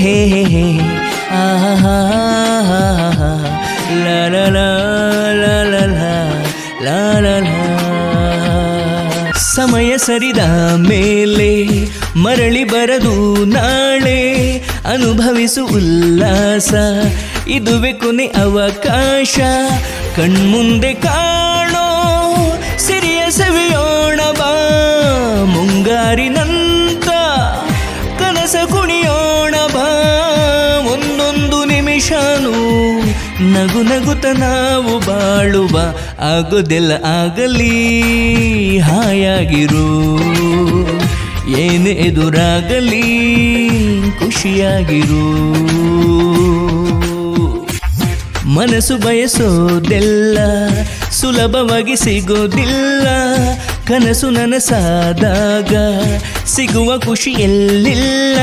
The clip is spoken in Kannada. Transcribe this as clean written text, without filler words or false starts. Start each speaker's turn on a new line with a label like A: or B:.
A: ಹೇ ಹೇ ಹೇ ಆಹಾ ಲಾ ಲಾ ಲಾ ಲಾ ಲಾ ಲಾ ಲಾ ಲಾ. ಸಮಯ ಸರಿದ ಮೇಲೆ ಮರಳಿ ಬರದು ನಾಳೆ, ಅನುಭವಿಸು ಉಲ್ಲಾಸ ಇದುವೆ ಕೊನೆ ಅವಕಾಶ. ಕಣ್ಮುಂದೆ ಕಾಣೋ ಸಿರಿಯ ಸವಿಯೋಣ ಬಾ, ಮುಂಗಾರಿನಂತ ಕನಸ ಕುಣಿಯೋಣ ಬಾ. ಒಂದೊಂದು ನಿಮಿಷನೂ ನಗು ನಗುತ್ತ ನಾವು ಬಾಳುವ, ಆಗೋದೆಲ್ಲ ಆಗಲಿ ಹಾಯಾಗಿರು, ಏನೇ ಎದುರಾಗಲಿ ಖುಷಿಯಾಗಿರು. ಮನಸ್ಸು ಬಯಸೋದೆಲ್ಲ ಸುಲಭವಾಗಿ ಸಿಗೋದಿಲ್ಲ, ಕನಸು ನನಸಾದಾಗ ಸಿಗುವ ಖುಷಿ ಎಲ್ಲಿಲ್ಲ.